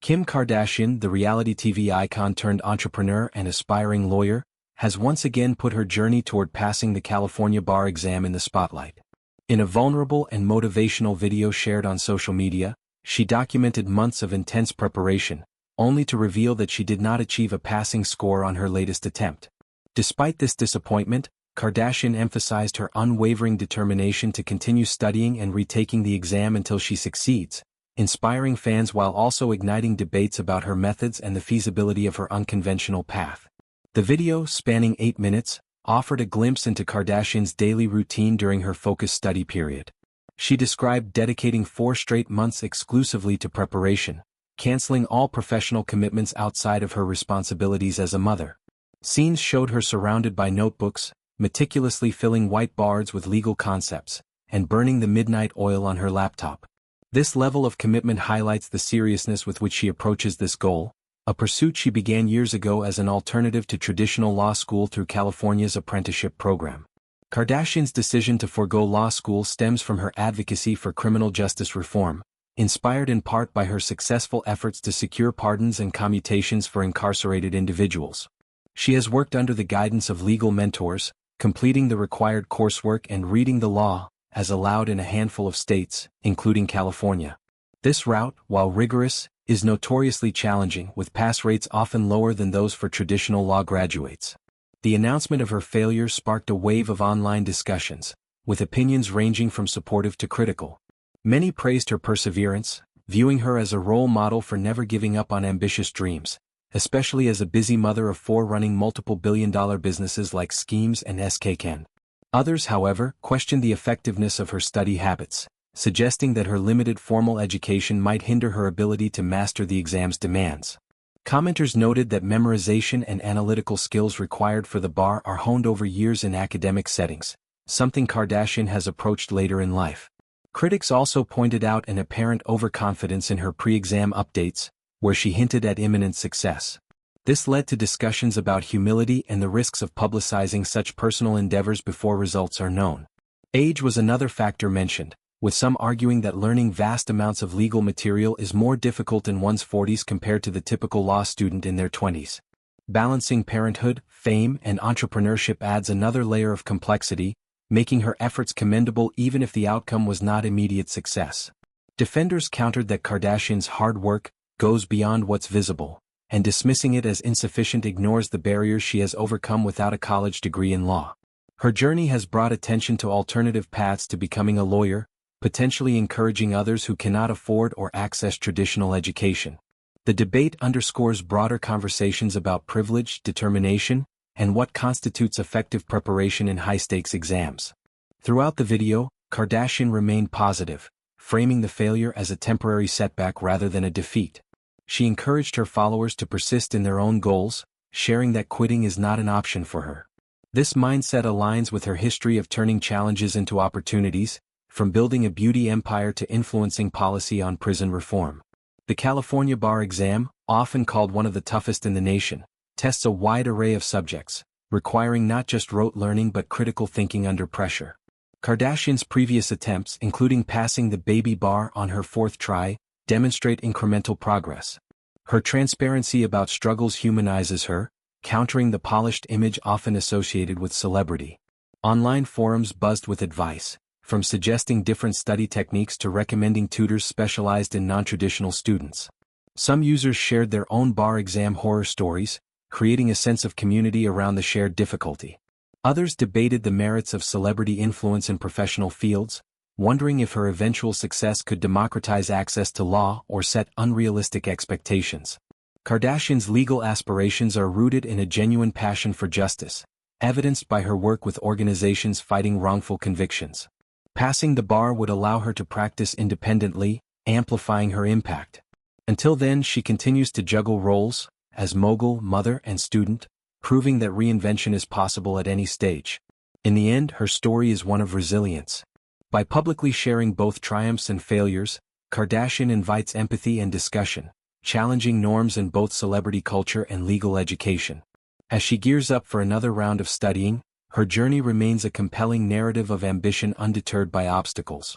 Kim Kardashian, the reality TV icon turned entrepreneur and aspiring lawyer, has once again put her journey toward passing the California bar exam in the spotlight. In a vulnerable and motivational video shared on social media, she documented months of intense preparation, only to reveal that she did not achieve a passing score on her latest attempt. Despite this disappointment, Kardashian emphasized her unwavering determination to continue studying and retaking the exam until she succeeds, inspiring fans while also igniting debates about her methods and the feasibility of her unconventional path. The video, spanning 8 minutes, offered a glimpse into Kardashian's daily routine during her focused study period. She described dedicating 4 straight months exclusively to preparation, canceling all professional commitments outside of her responsibilities as a mother. Scenes showed her surrounded by notebooks, meticulously filling whiteboards with legal concepts, and burning the midnight oil on her laptop. This level of commitment highlights the seriousness with which she approaches this goal, a pursuit she began years ago as an alternative to traditional law school through California's apprenticeship program. Kardashian's decision to forego law school stems from her advocacy for criminal justice reform, inspired in part by her successful efforts to secure pardons and commutations for incarcerated individuals. She has worked under the guidance of legal mentors, completing the required coursework and reading the law, as allowed in a handful of states, including California. This route, while rigorous, is notoriously challenging, with pass rates often lower than those for traditional law graduates. The announcement of her failure sparked a wave of online discussions, with opinions ranging from supportive to critical. Many praised her perseverance, viewing her as a role model for never giving up on ambitious dreams, especially as a busy mother of 4 running multiple billion-dollar businesses like Schemes and SKCan. Others, however, questioned the effectiveness of her study habits, suggesting that her limited formal education might hinder her ability to master the exam's demands. Commenters noted that memorization and analytical skills required for the bar are honed over years in academic settings, something Kardashian has approached later in life. Critics also pointed out an apparent overconfidence in her pre-exam updates, where she hinted at imminent success. This led to discussions about humility and the risks of publicizing such personal endeavors before results are known. Age was another factor mentioned, with some arguing that learning vast amounts of legal material is more difficult in one's 40s compared to the typical law student in their 20s. Balancing parenthood, fame, and entrepreneurship adds another layer of complexity, making her efforts commendable even if the outcome was not immediate success. Defenders countered that Kardashian's hard work goes beyond what's visible, and dismissing it as insufficient ignores the barriers she has overcome without a college degree in law. Her journey has brought attention to alternative paths to becoming a lawyer, potentially encouraging others who cannot afford or access traditional education. The debate underscores broader conversations about privilege, determination, and what constitutes effective preparation in high-stakes exams. Throughout the video, Kardashian remained positive, framing the failure as a temporary setback rather than a defeat. She encouraged her followers to persist in their own goals, sharing that quitting is not an option for her. This mindset aligns with her history of turning challenges into opportunities, from building a beauty empire to influencing policy on prison reform. The California bar exam, often called one of the toughest in the nation, tests a wide array of subjects, requiring not just rote learning but critical thinking under pressure. Kardashian's previous attempts, including passing the baby bar on her 4th try, demonstrate incremental progress. Her transparency about struggles humanizes her, countering the polished image often associated with celebrity. Online forums buzzed with advice, from suggesting different study techniques to recommending tutors specialized in non-traditional students. Some users shared their own bar exam horror stories, creating a sense of community around the shared difficulty. Others debated the merits of celebrity influence in professional fields, wondering if her eventual success could democratize access to law or set unrealistic expectations. Kardashian's legal aspirations are rooted in a genuine passion for justice, evidenced by her work with organizations fighting wrongful convictions. Passing the bar would allow her to practice independently, amplifying her impact. Until then, she continues to juggle roles, as mogul, mother, and student, proving that reinvention is possible at any stage. In the end, her story is one of resilience. By publicly sharing both triumphs and failures, Kardashian invites empathy and discussion, challenging norms in both celebrity culture and legal education. As she gears up for another round of studying, her journey remains a compelling narrative of ambition undeterred by obstacles.